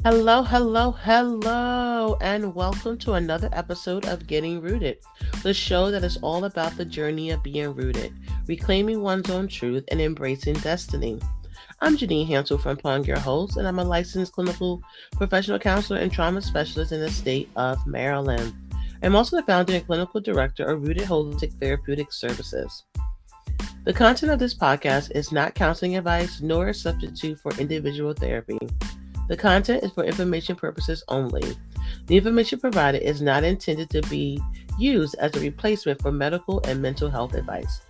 Hello, hello, hello, and welcome to another episode of Getting Rooted, the show that is all about the journey of being rooted, reclaiming one's own truth, and embracing destiny. I'm Janine Hansel from Pong, your host, and I'm a licensed clinical professional counselor and trauma specialist in the state of Maryland. I'm also the founder and clinical director of Rooted Holistic Therapeutic Services. The content of this podcast is not counseling advice nor a substitute for individual therapy. The content is for information purposes only. The information provided is not intended to be used as a replacement for medical and mental health advice.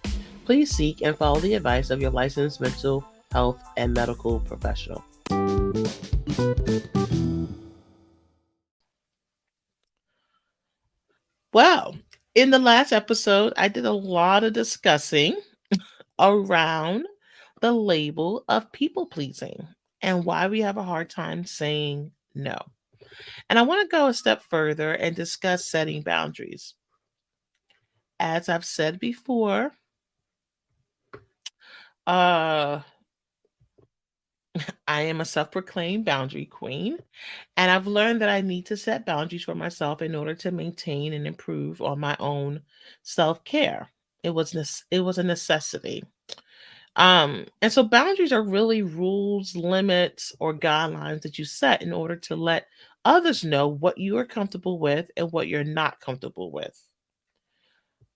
Please seek and follow the advice of your licensed mental health and medical professional. Well, in the last episode, I did a lot of discussing around the label of people pleasing and why we have a hard time saying no. And I want to go a step further and discuss setting boundaries. As I've said before, uh, I am a self proclaimed boundary queen, and I've learned that I need to set boundaries for myself in order to maintain and improve on my own self care. It was a necessity. And so boundaries are really rules, limits, or guidelines that you set in order to let others know what you are comfortable with and what you're not comfortable with.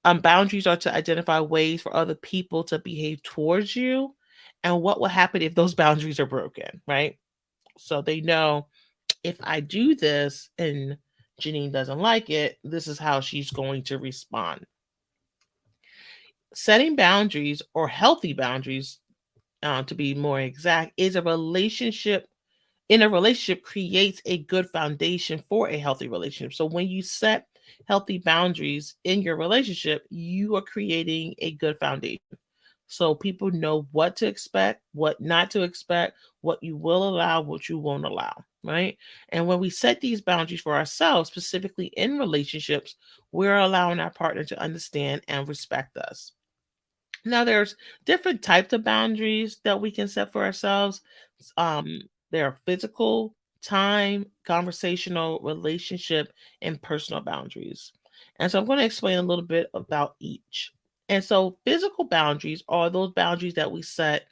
Boundaries are to identify ways for other people to behave towards you and what will happen if those boundaries are broken, right? So they know if I do this and Janine doesn't like it, this is how she's going to respond. Setting boundaries or healthy boundaries, to be more exact, is a relationship. In a relationship, creates a good foundation for a healthy relationship. So when you set healthy boundaries in your relationship, you are creating a good foundation. So people know what to expect, what not to expect, what you will allow, what you won't allow, right? And when we set these boundaries for ourselves, specifically in relationships, we're allowing our partner to understand and respect us. Now, there's different types of boundaries that we can set for ourselves. There are physical, time, conversational, relationship, and personal boundaries. And so I'm going to explain a little bit about each. And so, physical boundaries are those boundaries that we set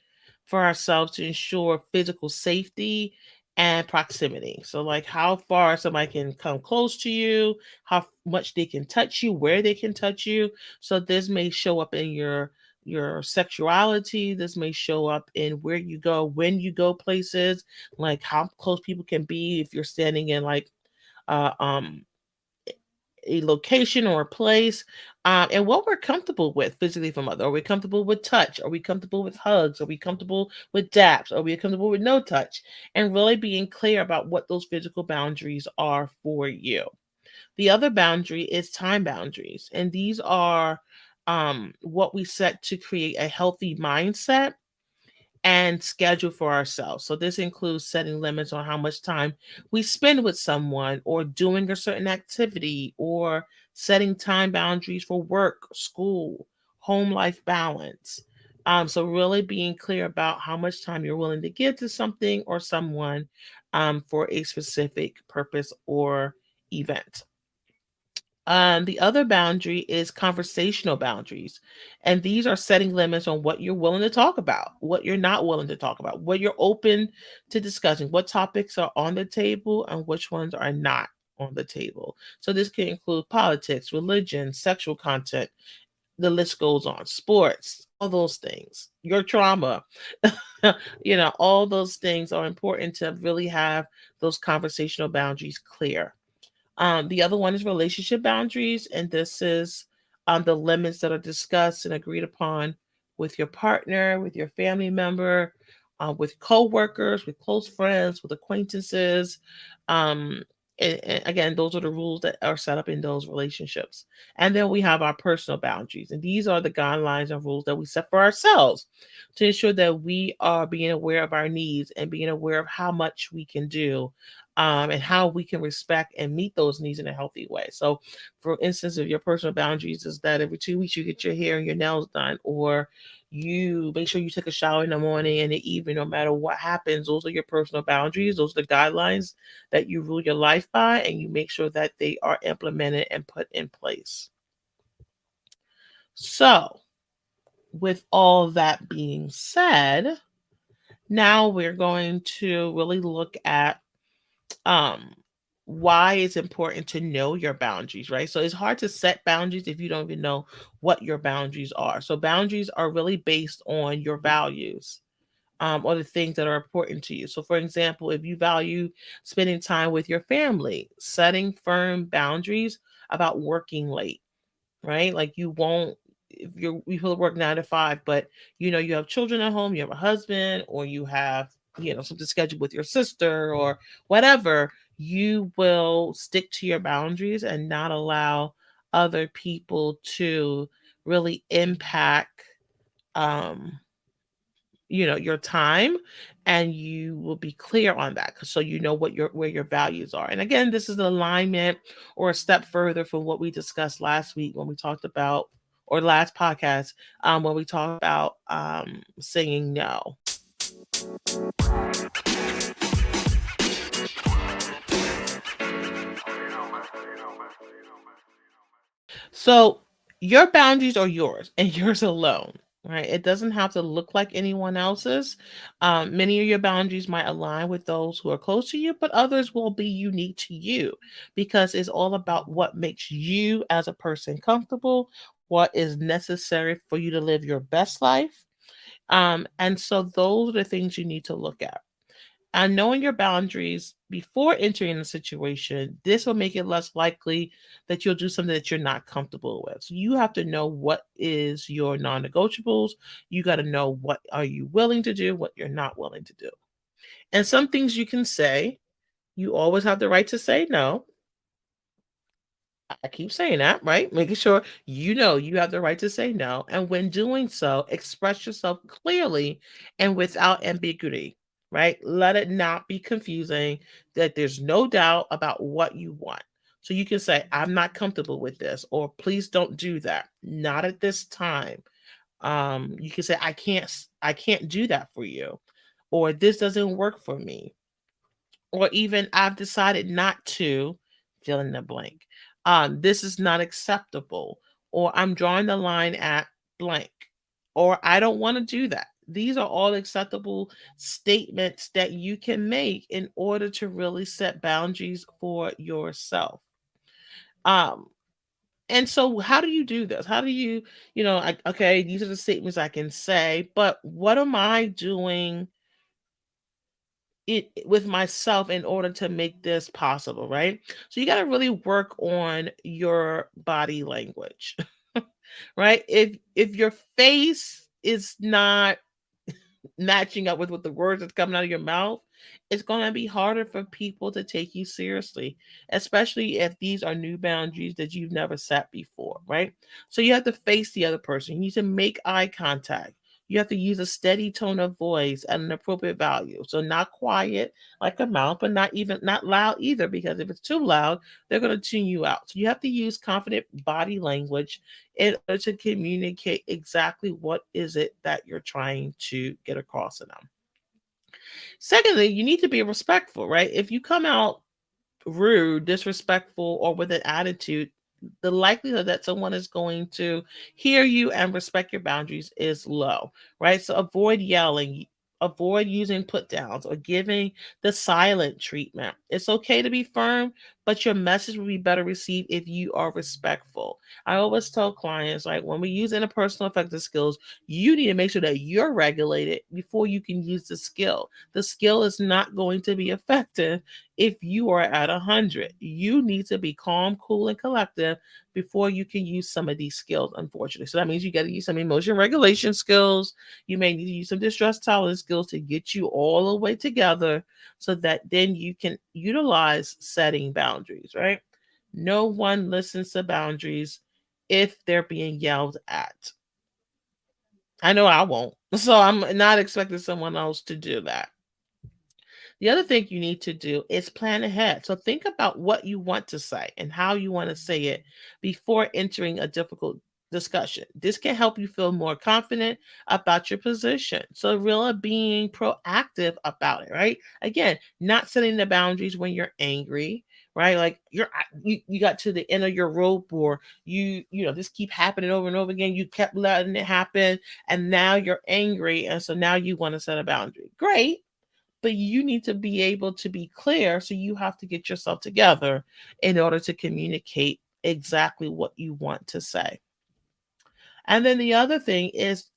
for ourselves to ensure physical safety and proximity. So, like how far somebody can come close to you, how much they can touch you, where they can touch you. So, this may show up in your sexuality. This may show up in where you go, when you go places, like how close people can be if you're standing in like uh, um, a location or a place, and what we're comfortable with physically from other. Are we comfortable with touch? Are we comfortable with hugs? Are we comfortable with daps? Are we comfortable with no touch? And really being clear about what those physical boundaries are for you. The other boundary is time boundaries, and these are what we set to create a healthy mindset and schedule for ourselves. So, this includes setting limits on how much time we spend with someone or doing a certain activity or setting time boundaries for work, school, home life balance. So, really being clear about how much time you're willing to give to something or someone for a specific purpose or event. The other boundary is conversational boundaries. And these are setting limits on what you're willing to talk about, what you're not willing to talk about, what you're open to discussing, what topics are on the table, and which ones are not on the table. So this can include politics, religion, sexual content, the list goes on, sports, all those things, your trauma. All those things are important to really have those conversational boundaries clear. The other one is relationship boundaries, and this is the limits that are discussed and agreed upon with your partner, with your family member, with coworkers, with close friends, with acquaintances. Um, and again, those are the rules that are set up in those relationships. And then we have our personal boundaries, and these are the guidelines and rules that we set for ourselves to ensure that we are being aware of our needs and being aware of how much we can do and how we can respect and meet those needs in a healthy way. So, for instance, if your personal boundaries is that every 2 weeks you get your hair and your nails done, or you make sure you take a shower in the morning and the evening, no matter what happens, those are your personal boundaries. Those are the guidelines that you rule your life by, and you make sure that they are implemented and put in place. So, with all that being said, now we're going to really look at um why it's important to know your boundaries, right? So it's hard to set boundaries if you don't even know what your boundaries are. So boundaries are really based on your values, or the things that are important to you. So for example, if you value spending time with your family, setting firm boundaries about working late, right? Like you won't, if you will work 9 to 5, but you have children at home, you have a husband, or you have something scheduled with your sister or whatever, you will stick to your boundaries and not allow other people to really impact um your time, and you will be clear on that, so you know what your where your values are. And again, this is an alignment or a step further from what we discussed last week when we talked about, or last podcast, when we talked about saying no. So your boundaries are yours and yours alone, right? It doesn't have to look like anyone else's. Many of your boundaries might align with those who are close to you, but others will be unique to you, because it's all about what makes you as a person comfortable, what is necessary for you to live your best life. And so those are the things you need to look at. And knowing your boundaries before entering the situation, this will make it less likely that you'll do something that you're not comfortable with. So you have to know what is your non-negotiables. You got to know what are you willing to do, what you're not willing to do. And some things you can say, you always have the right to say no. I keep saying that, right? Making sure you have the right to say no. And when doing so, express yourself clearly and without ambiguity, right? Let it not be confusing, that there's no doubt about what you want. So you can say, I'm not comfortable with this, or please don't do that. Not at this time. You can say, I can't do that for you, or this doesn't work for me, or even I've decided not to fill in the blank. This is not acceptable, or I'm drawing the line at blank, or I don't want to do that. These are all acceptable statements that you can make in order to really set boundaries for yourself. Um, and so, how do you do this? How do okay, these are the statements I can say, but what am I doing it with myself in order to make this possible, right? So you got to really work on your body language. Right? If your face is not matching up with what the words that's coming out of your mouth, it's going to be harder for people to take you seriously, especially if these are new boundaries that you've never set before, right? So you have to face the other person. You need to make eye contact. You have to use a steady tone of voice at an appropriate value. So not quiet like a mouth, but not loud either, because if it's too loud, they're going to tune you out. So you have to use confident body language in order to communicate exactly what is it that you're trying to get across to them. Secondly, you need to be respectful, right? If you come out rude, disrespectful, or with an attitude, the likelihood that someone is going to hear you and respect your boundaries is low, right? So avoid yelling, avoid using put downs or giving the silent treatment. It's okay to be firm, but your message will be better received if you are respectful. I always tell clients, like, when we use interpersonal effective skills, you need to make sure that you're regulated before you can use the skill. The skill is not going to be effective if you are at 100. You need to be calm, cool, and collective before you can use some of these skills, unfortunately. So that means you got to use some emotion regulation skills. You may need to use some distress tolerance skills to get you all the way together, so that then you can utilize setting boundaries, right? No one listens to boundaries if they're being yelled at. I know I won't. So I'm not expecting someone else to do that. The other thing you need to do is plan ahead. So think about what you want to say and how you want to say it before entering a difficult discussion. This can help you feel more confident about your position. So really being proactive about it, right? Again, not setting the boundaries when you're angry, right? Like you got to the end of your rope, or this keep happening over and over again. You kept letting it happen, and now you're angry, and so now you want to set a boundary. Great, but you need to be able to be clear. So you have to get yourself together in order to communicate exactly what you want to say. And then the other thing is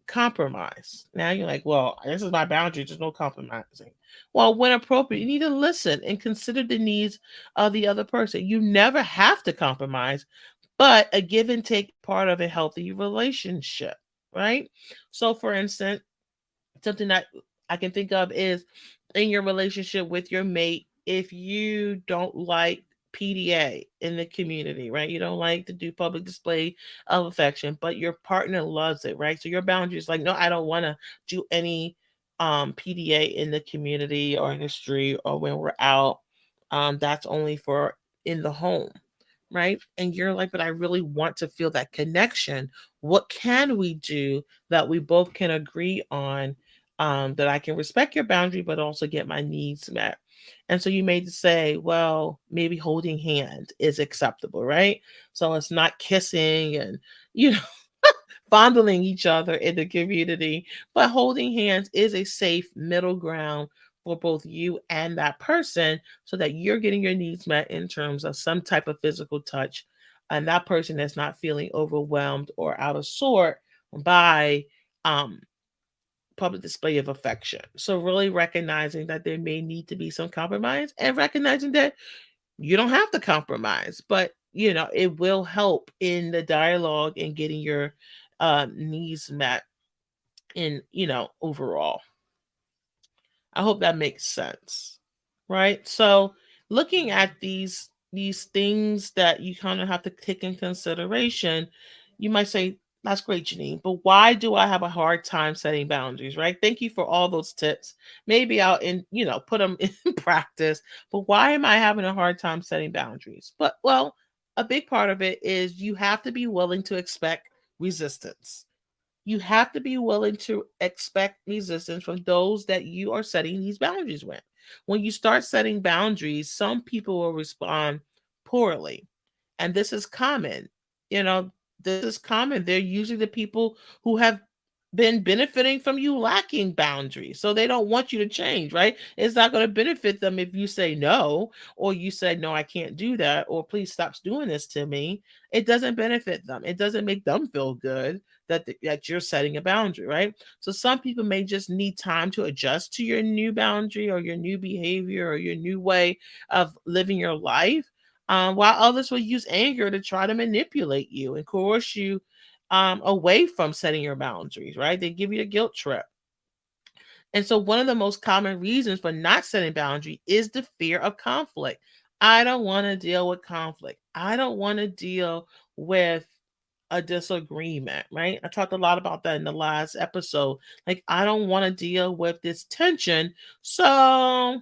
compromise. Now you're like, well, this is my boundary. There's no compromising. Well, when appropriate, you need to listen and consider the needs of the other person. You never have to compromise, but a give and take part of a healthy relationship, right? So, for instance, something that I can think of is in your relationship with your mate, if you don't like PDA in the community, right? You don't like to do public display of affection, but your partner loves it, right? So your boundary is like, no, I don't want to do any PDA in the community or in the street or when we're out. That's only for in the home, right? And you're like, but I really want to feel that connection. What can we do that we both can agree on, that I can respect your boundary, but also get my needs met? And so you may say, well, maybe holding hands is acceptable, right? So it's not kissing and, you know, fondling each other in the community, but holding hands is a safe middle ground for both you and that person so that you're getting your needs met in terms of some type of physical touch, and that person is not feeling overwhelmed or out of sort by um, public display of affection. So, really recognizing that there may need to be some compromise and recognizing that you don't have to compromise, but it will help in the dialogue and getting your needs met in overall. I hope that makes sense, right? So looking at these things that you kind of have to take in consideration, you might say, that's great, Janine, but why do I have a hard time setting boundaries, right? Thank you for all those tips. Maybe I'll put them in practice, but why am I having a hard time setting boundaries? But well, a big part of it is you have to be willing to expect resistance. You have to be willing to expect resistance from those that you are setting these boundaries with. When you start setting boundaries, some people will respond poorly. And this is common. You know, this is common. They're usually the people who have been benefiting from you lacking boundaries. So they don't want you to change, right? It's not going to benefit them if you say no, or you say, no, I can't do that, or please stop doing this to me. It doesn't benefit them. It doesn't make them feel good that you're setting a boundary, right? So some people may just need time to adjust to your new boundary or your new behavior or your new way of living your life, while others will use anger to try to manipulate you and coerce you away from setting your boundaries, right? They give you a guilt trip. And so one of the most common reasons for not setting boundary is the fear of conflict. I don't want to deal with conflict. I don't want to deal with a disagreement, right? I talked a lot about that in the last episode. Like, I don't want to deal with this tension. So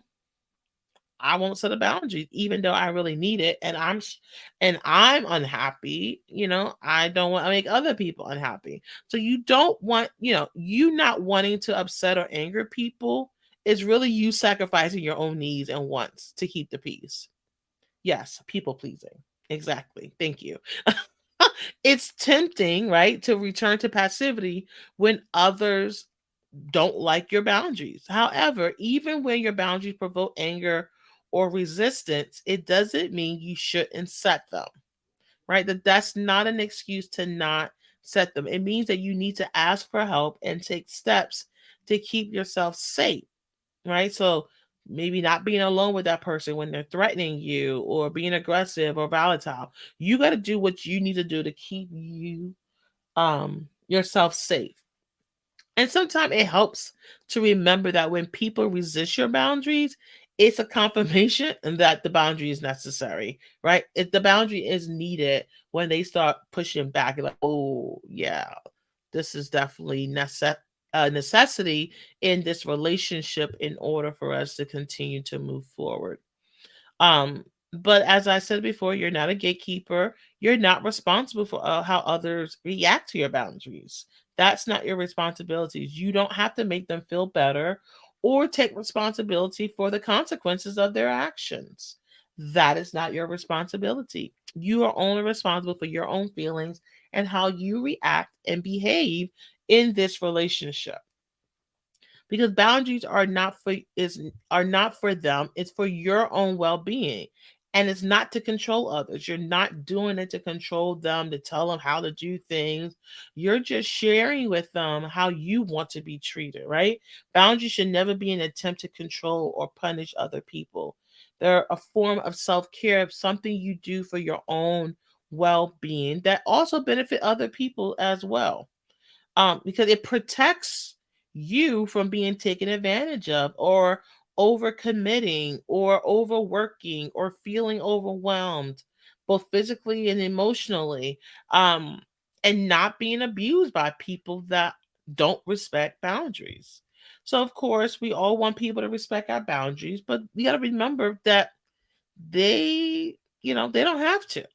I won't set a boundary, even though I really need it, and I'm unhappy. I don't want to make other people unhappy. So you don't want, you not wanting to upset or anger people is really you sacrificing your own needs and wants to keep the peace. Yes, people pleasing. Exactly. Thank you. It's tempting, right, to return to passivity when others don't like your boundaries. However, even when your boundaries provoke anger or resistance, it doesn't mean you shouldn't set them, right? That's not an excuse to not set them. It means that you need to ask for help and take steps to keep yourself safe, right? So maybe not being alone with that person when they're threatening you or being aggressive or volatile. You got to do what you need to do to keep yourself safe. And sometimes it helps to remember that when people resist your boundaries, it's a confirmation that the boundary is necessary, right? If the boundary is needed when they start pushing back, you're like, oh, yeah, this is definitely a necessity in this relationship in order for us to continue to move forward. Um, but as I said before, you're not a gatekeeper. You're not responsible for how others react to your boundaries. That's not your responsibilities. You don't have to make them feel better or take responsibility for the consequences of their actions. That is not your responsibility. You are only responsible for your own feelings and how you react and behave in this relationship, because boundaries are not for them. It's for your own well-being, and it's not to control others. You're not doing it to control them, to tell them how to do things. You're just sharing with them how you want to be treated, right? Boundaries should never be an attempt to control or punish other people. They're a form of self-care, something you do for your own well-being that also benefit other people as well, because it protects you from being taken advantage of, or overcommitting, or overworking, or feeling overwhelmed, both physically and emotionally, um, and not being abused by people that don't respect boundaries. So, of course, we all want people to respect our boundaries, but we got to remember that they don't have to.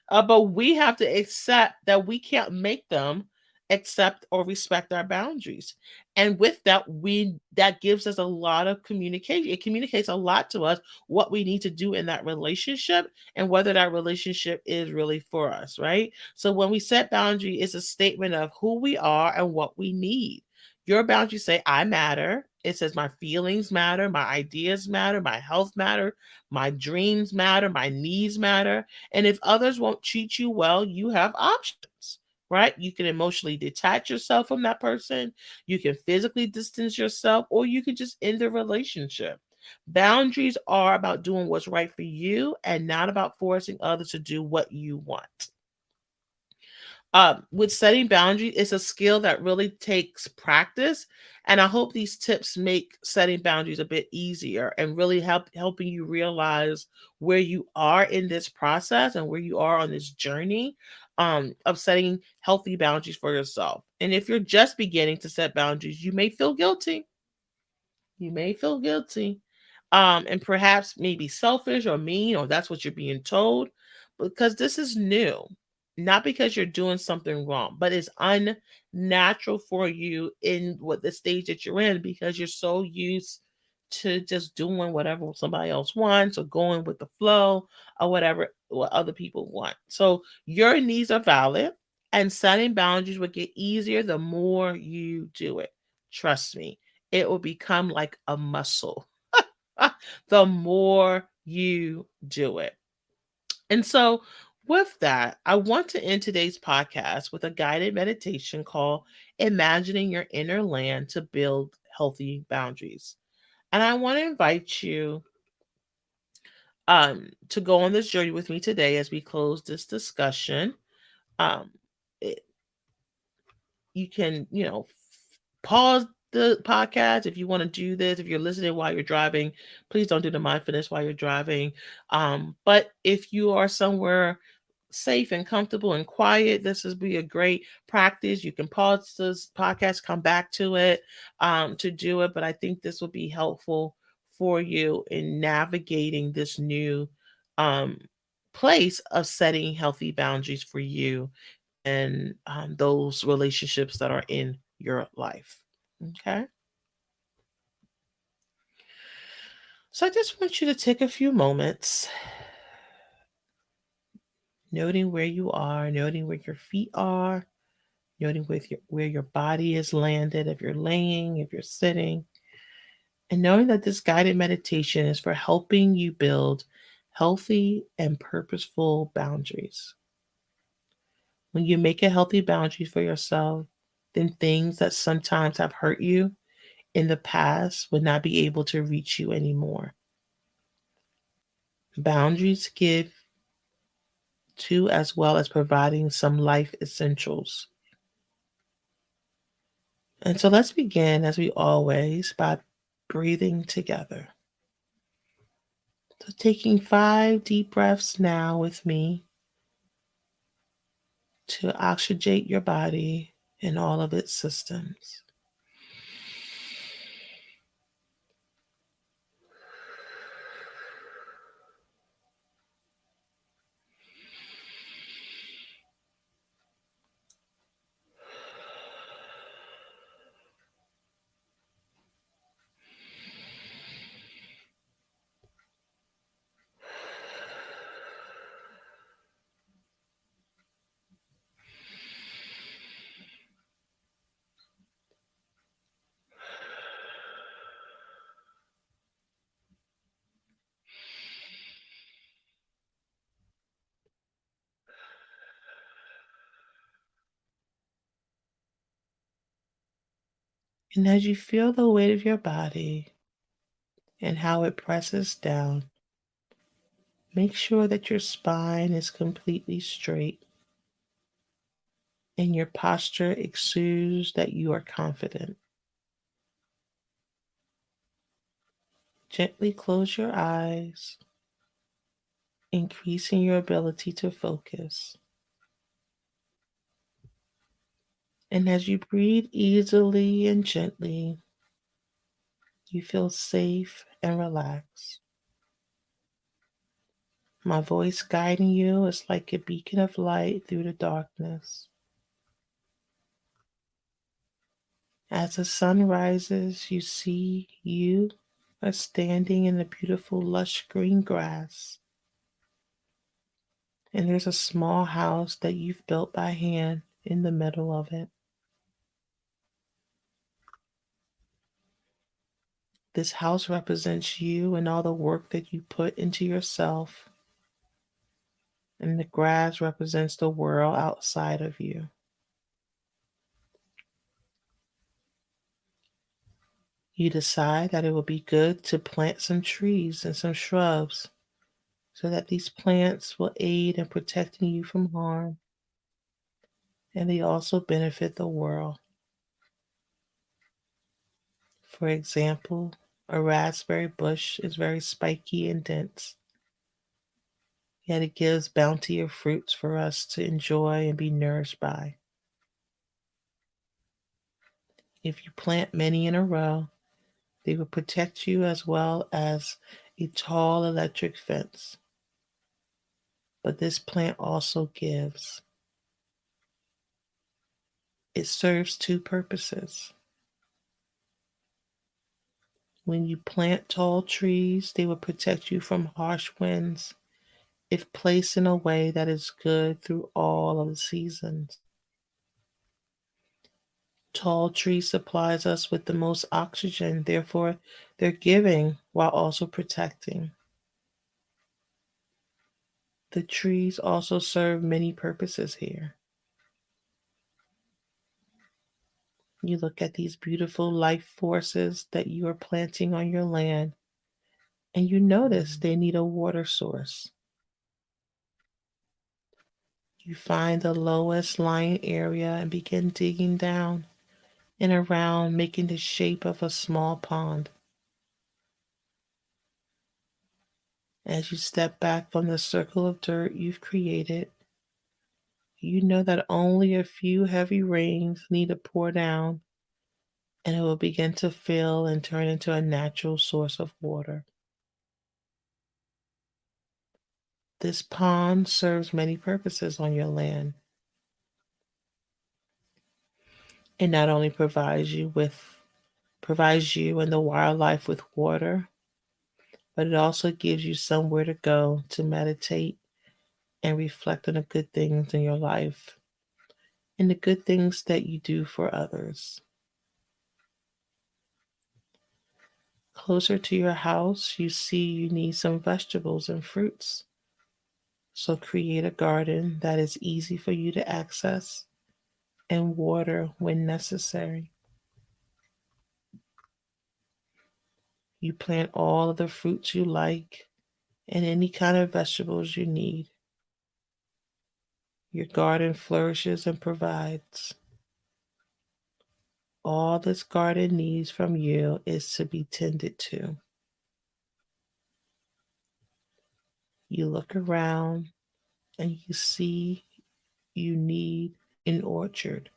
But we have to accept that we can't make them accept or respect our boundaries. And with that, we that gives us a lot of communication. It communicates a lot to us what we need to do in that relationship and whether that relationship is really for us, right? So when we set boundary, it's a statement of who we are and what we need. Your boundaries say, I matter. It says my feelings matter, my ideas matter, my health matter, my dreams matter, my needs matter. And if others won't treat you well, you have options, right? You can emotionally detach yourself from that person, you can physically distance yourself, or you can just end the relationship. Boundaries are about doing what's right for you and not about forcing others to do what you want. With setting boundaries, it's a skill that really takes practice, and I hope these tips make setting boundaries a bit easier and really helping you realize where you are in this process and where you are on this journey, of setting healthy boundaries for yourself. And if you're just beginning to set boundaries, you may feel guilty. You may feel guilty, and perhaps maybe selfish or mean, or that's what you're being told, because this is new. Not because you're doing something wrong, but it's unnatural for you in what the stage that you're in, because you're so used to just doing whatever somebody else wants or going with the flow or whatever what other people want. So your needs are valid, and setting boundaries will get easier the more you do it. Trust me, it will become like a muscle the more you do it. And so, with that, I want to end today's podcast with a guided meditation called Imagining Your Inner Land to Build Healthy Boundaries. And I want to invite you to go on this journey with me today as we close this discussion. Um, it, you can, pause the podcast if you want to do this. If you're listening while you're driving, please don't do the mindfulness while you're driving. But if you are somewhere safe and comfortable and quiet, this would be a great practice. You can pause this podcast, come back to it, to do it. But I think this will be helpful for you in navigating this new um, place of setting healthy boundaries for you and those relationships that are in your life. Okay. So I just want you to take a few moments, noting where you are, noting where your feet are, noting where your body is landed, if you're laying, if you're sitting, and knowing that this guided meditation is for helping you build healthy and purposeful boundaries. When you make a healthy boundary for yourself, then things that sometimes have hurt you in the past would not be able to reach you anymore. Boundaries give to, as well as providing some life essentials. And so let's begin, as we always, by breathing together. So taking 5 deep breaths now with me to oxygenate your body and all of its systems. And as you feel the weight of your body and how it presses down, make sure that your spine is completely straight and your posture exudes that you are confident. Gently close your eyes, increasing your ability to focus. And as you breathe easily and gently, you feel safe and relaxed. My voice guiding you is like a beacon of light through the darkness. As the sun rises, you see you are standing in the beautiful lush green grass, and there's a small house that you've built by hand in the middle of it. This house represents you and all the work that you put into yourself, and the grass represents the world outside of you. You decide that it would be good to plant some trees and some shrubs so that these plants will aid in protecting you from harm, and they also benefit the world. For example, a raspberry bush is very spiky and dense, yet it gives bounty of fruits for us to enjoy and be nourished by. If you plant many in a row, they will protect you as well as a tall electric fence. But this plant also gives. It serves two purposes. When you plant tall trees, they will protect you from harsh winds if placed in a way that is good through all of the seasons. Tall trees supplies us with the most oxygen, therefore they're giving while also protecting. The trees also serve many purposes here. You look at these beautiful life forces that you are planting on your land, and you notice they need a water source. You find the lowest lying area and begin digging down and around, making the shape of a small pond. As you step back from the circle of dirt you've created, you know that only a few heavy rains need to pour down and it will begin to fill and turn into a natural source of water. This pond serves many purposes on your land. It not only provides you and the wildlife with water, but it also gives you somewhere to go to meditate and reflect on the good things in your life and the good things that you do for others. Closer to your house, you see you need some vegetables and fruits. So create a garden that is easy for you to access and water when necessary. You plant all of the fruits you like and any kind of vegetables you need. Your garden flourishes and provides. All this garden needs from you is to be tended to. You look around and you see you need an orchard.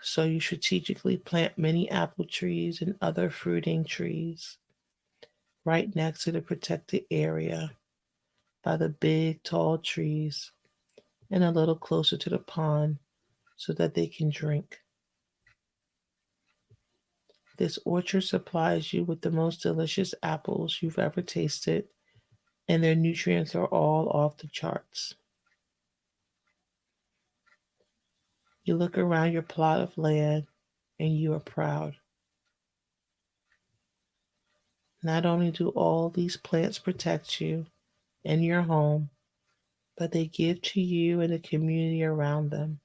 So you strategically plant many apple trees and other fruiting trees right next to the protected area by the big tall trees and a little closer to the pond so that they can drink. This orchard supplies you with the most delicious apples you've ever tasted, and their nutrients are all off the charts. You look around your plot of land and you are proud. Not only do all these plants protect you and your home, but they give to you and the community around them.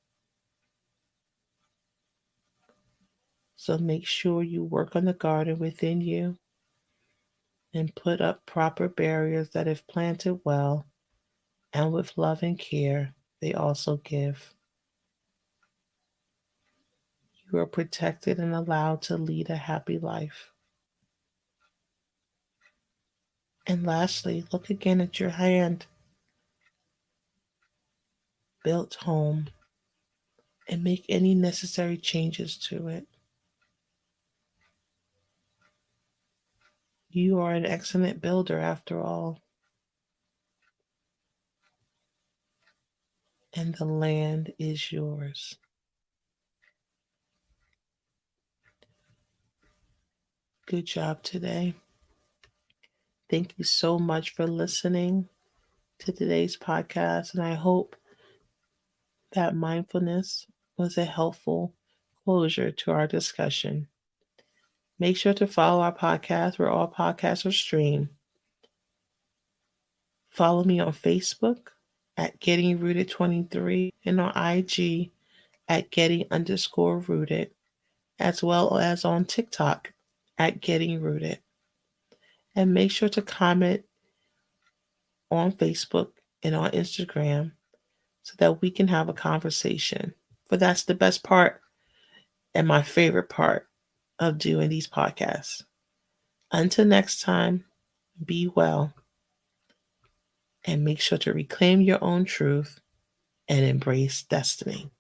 So make sure you work on the garden within you and put up proper barriers that, if planted well and with love and care, they also give. You are protected and allowed to lead a happy life. And lastly, look again at your hand built home and make any necessary changes to it. You are an excellent builder after all, and the land is yours. Good job today. Thank you so much for listening to today's podcast, and I hope that mindfulness was a helpful closure to our discussion. Make sure to follow our podcast where all podcasts are streamed. Follow me on Facebook at Getting Rooted 23 and on IG at Getting_Rooted, as well as on TikTok at Getting Rooted. And make sure to comment on Facebook and on Instagram so that we can have a conversation. For that's the best part and my favorite part of doing these podcasts. Until next time, be well and make sure to reclaim your own truth and embrace destiny.